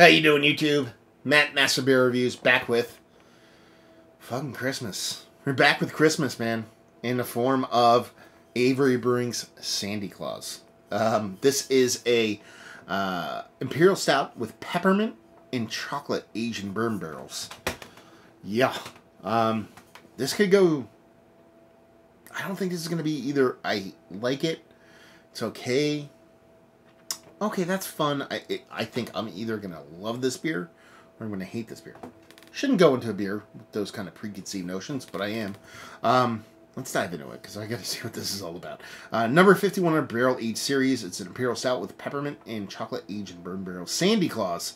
How you doing, YouTube? Matt, Master Beer Reviews, back with fucking Christmas. We're back with Christmas, man, in the form of Avery Brewing's Sandy Claus. This is a Imperial Stout with peppermint and chocolate aged in bourbon barrels. Yeah. This could go... I don't think this is going to be either I like it, it's okay, that's fun. I think I'm either going to love this beer or I'm going to hate this beer. Shouldn't go into a beer with those kind of preconceived notions, but I am. Let's dive into it because I got to see what this is all about. Number 51 on Barrel Aged Series. It's an Imperial Stout with peppermint and chocolate aged in bourbon barrels. Sandy Claus.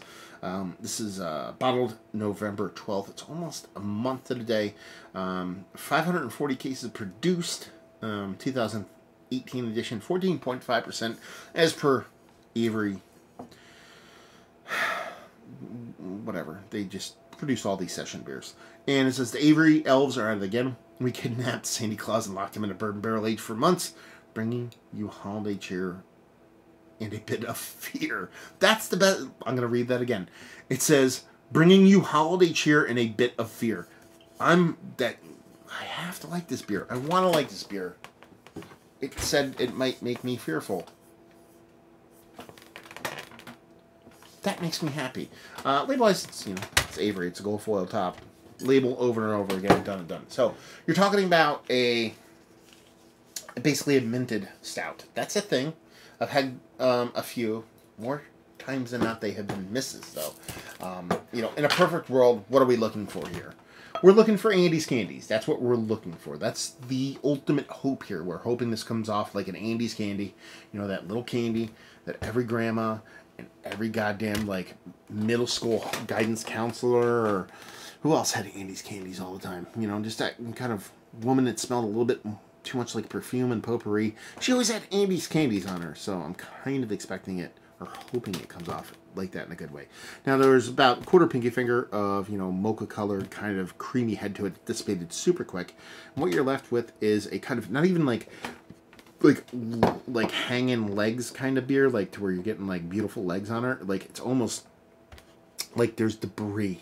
This is bottled November 12th. It's almost a month to the day. 540 cases produced. 2018 edition. 14.5% as per Avery. Whatever. They just produce all these session beers. And it says the Avery elves are at it again. We kidnapped Sandy Claus and locked him in a bourbon barrel aged for months, bringing you holiday cheer and a bit of fear. That's the best. I'm going to read that again. It says, bringing you holiday cheer and a bit of fear. I have to like this beer. I want to like this beer. It said it might make me fearful. That makes me happy. Label-wise, it's Avery. It's a gold foil top. Label over and over again, done and done. So, you're talking about basically a minted stout. That's a thing. I've had a few. More times than not, they have been misses, though. In a perfect world, what are we looking for here? We're looking for Andy's Candies. That's what we're looking for. That's the ultimate hope here. We're hoping this comes off like an Andy's candy. That little candy that every grandma and every goddamn, middle school guidance counselor or who else had Andy's candies all the time? Just that kind of woman that smelled a little bit too much like perfume and potpourri. She always had Andy's candies on her, so I'm kind of expecting it or hoping it comes off like that in a good way. Now, there's about a quarter pinky finger of, mocha colored, kind of creamy head to it, dissipated super quick. And what you're left with is a kind of, not even like hanging legs kind of beer, to where you're getting beautiful legs on her. It's almost like there's debris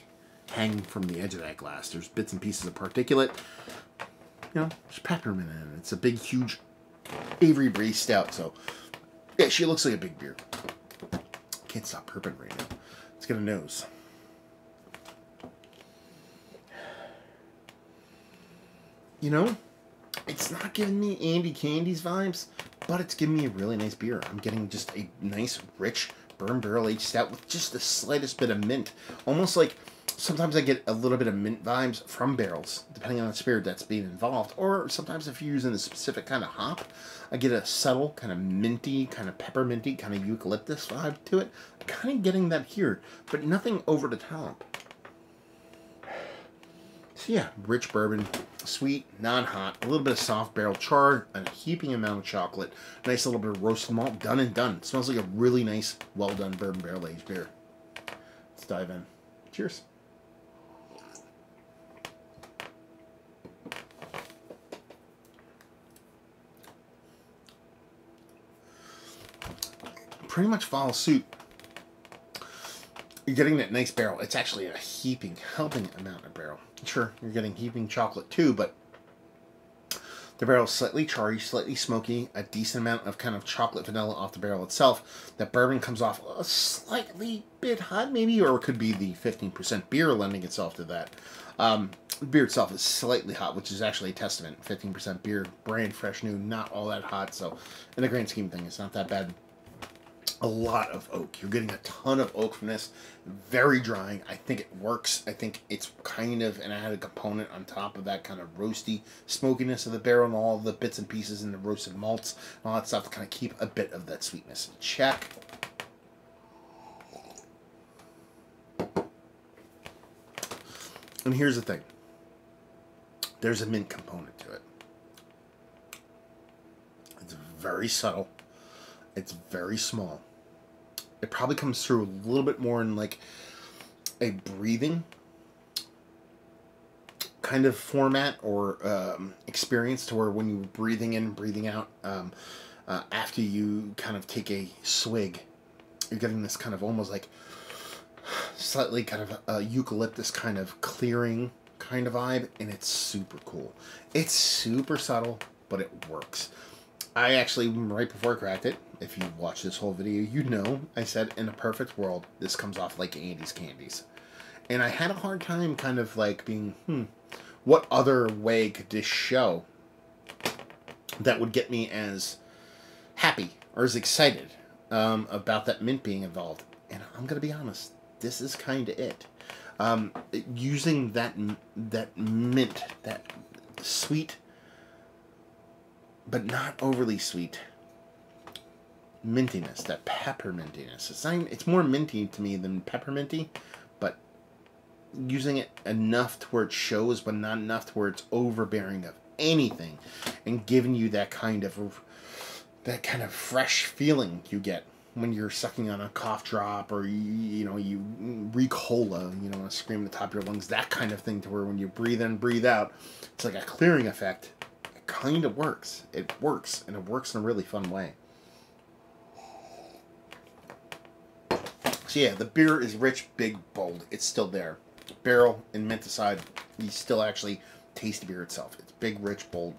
hanging from the edge of that glass. There's bits and pieces of particulate. There's peppermint in it. It's a big, huge Avery Bree Stout. So, yeah, she looks like a big beer. Can't stop burping right now. Let's get a nose. It's not giving me Andy Candies vibes, but it's giving me a really nice beer. I'm getting just a nice, rich, bourbon barrel aged stout with just the slightest bit of mint. Almost like sometimes I get a little bit of mint vibes from barrels, depending on the spirit that's being involved. Or sometimes if you're using a specific kind of hop, I get a subtle, kind of minty, kind of pepperminty, kind of eucalyptus vibe to it. I'm kind of getting that here, but nothing over the top. So yeah, rich bourbon, sweet, non-hot, a little bit of soft barrel char, a heaping amount of chocolate, nice little bit of roasted malt, done and done. It smells like a really nice, well-done bourbon barrel aged beer. Let's dive in. Cheers. Pretty much follows suit. You're getting that nice barrel. It's actually a helping amount of barrel. Sure, you're getting heaping chocolate too, but the barrel's slightly charry, slightly smoky, a decent amount of kind of chocolate vanilla off the barrel itself. That bourbon comes off a slightly bit hot maybe, or it could be the 15% beer lending itself to that. The beer itself is slightly hot, which is actually a testament. 15% beer, brand fresh new, not all that hot, so in the grand scheme of things, it's not that bad. A lot of oak. You're getting a ton of oak from this. Very drying. I think it works. I think it's kind of an added component on top of that kind of roasty smokiness of the barrel and all the bits and pieces and the roasted malts and all that stuff to kind of keep a bit of that sweetness. Check. And here's the thing. There's a mint component to it. It's very subtle. It's very small. It probably comes through a little bit more in a breathing kind of format or experience, to where when you're breathing in, breathing out, after you kind of take a swig, you're getting this kind of almost like slightly kind of a eucalyptus kind of clearing kind of vibe, and it's super cool. It's super subtle, but it works. I actually, right before I cracked it, if you watch this whole video, you know I said in a perfect world, this comes off like Andy's Candies. And I had a hard time kind of like being, what other way could this show that would get me as happy or as excited about that mint being involved? And I'm going to be honest, this is kind of it. Using that mint, that sweet, but not overly sweet mintiness, that peppermintiness. It's more minty to me than pepperminty, but using it enough to where it shows, but not enough to where it's overbearing of anything, and giving you that kind of fresh feeling you get when you're sucking on a cough drop, or you Ricola, want to scream at the top of your lungs, that kind of thing, to where when you breathe in, breathe out, it's like a clearing effect. It kind of works. It works, and it works in a really fun way. So yeah, the beer is rich, big, bold. It's still there. Barrel and mint aside, you still actually taste the beer itself. It's big, rich, bold,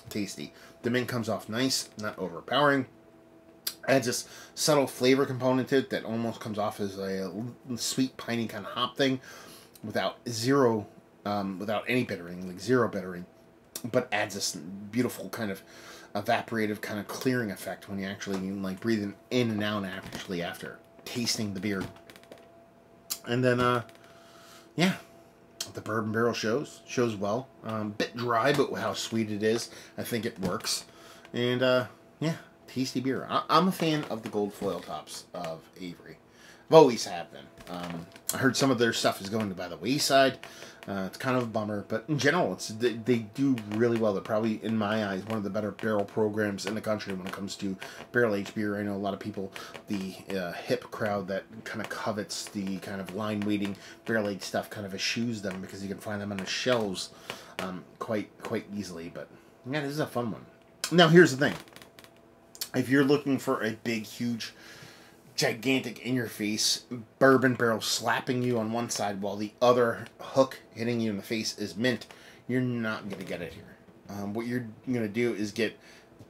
tasty. The mint comes off nice, not overpowering. Adds this subtle flavor component to it that almost comes off as a sweet, piney kind of hop thing, without any bittering, like zero bittering, but adds this beautiful kind of evaporative kind of clearing effect when you actually like breathing in and out actually after tasting the beer. And then yeah, the bourbon barrel shows well. Bit dry, but how sweet it is, I think it works. And yeah, tasty beer. I'm a fan of the gold foil tops of Avery. I've always have been. I heard some of their stuff is going by the wayside. It's kind of a bummer, but in general, they do really well. They're probably, in my eyes, one of the better barrel programs in the country when it comes to barrel-aged beer. I know a lot of people, the hip crowd that kind of covets the kind of line-waiting barrel-aged stuff, kind of eschews them because you can find them on the shelves quite easily. But yeah, this is a fun one. Now, here's the thing. If you're looking for a big, huge, gigantic in-your-face bourbon barrel slapping you on one side while the other hook hitting you in the face is mint, you're not going to get it here. What you're going to do is get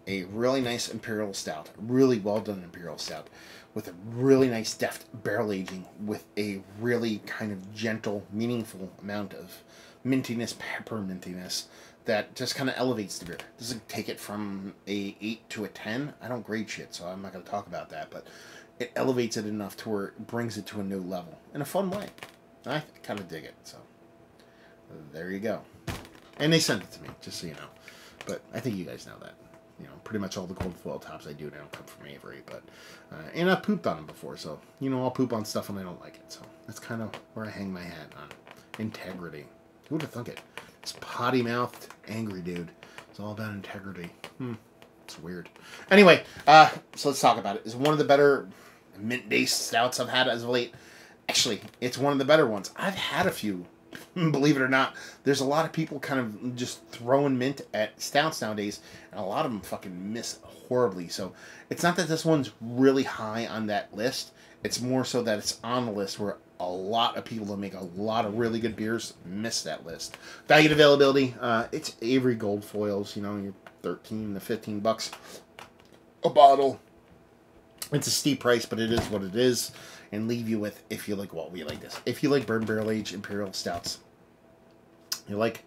a really nice imperial stout, really well done imperial stout, with a really nice deft barrel aging, with a really kind of gentle, meaningful amount of mintiness, peppermintiness, that just kind of elevates the beer. Doesn't take it from a 8 to a 10. I don't grade shit, so I'm not going to talk about that, but it elevates it enough to where it brings it to a new level in a fun way. I kind of dig it, so there you go. And they sent it to me, just so you know. But I think you guys know that. Pretty much all the gold foil tops I do now come from Avery, but and I've pooped on them before, so I'll poop on stuff when I don't like it. So that's kind of where I hang my hat on integrity. Who would have thunk it? This potty-mouthed, angry dude. It's all about integrity. It's weird. Anyway, so let's talk about it. It's one of the better mint-based stouts I've had as of late. Actually, it's one of the better ones. I've had a few. Believe it or not, there's a lot of people kind of just throwing mint at stouts nowadays, and a lot of them fucking miss horribly. So it's not that this one's really high on that list. It's more so that it's on the list where a lot of people that make a lot of really good beers miss that list. Value and availability, it's Avery Gold Foils, you're 13 to 15 bucks a bottle. It's a steep price, but it is what it is. And leave you with, if you like, we like this. If you like bourbon barrel aged imperial stouts, you like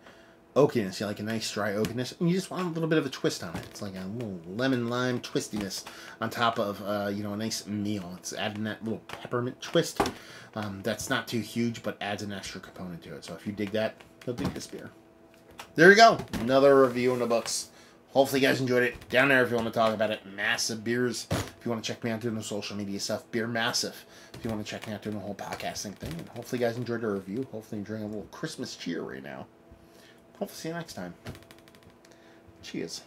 oakiness, you like a nice dry oakiness, and you just want a little bit of a twist on it. It's like a little lemon lime twistiness on top of a nice meal. It's adding that little peppermint twist. That's not too huge, but adds an extra component to it. So if you dig that, you'll dig this beer. There you go. Another review in the books. Hopefully you guys enjoyed it. Down there if you want to talk about it. Massive Beers. If you want to check me out doing the social media stuff. Beer Massive. If you want to check me out doing the whole podcasting thing. And hopefully you guys enjoyed the review. Hopefully you're enjoying a little Christmas cheer right now. Hopefully see you next time. Cheers.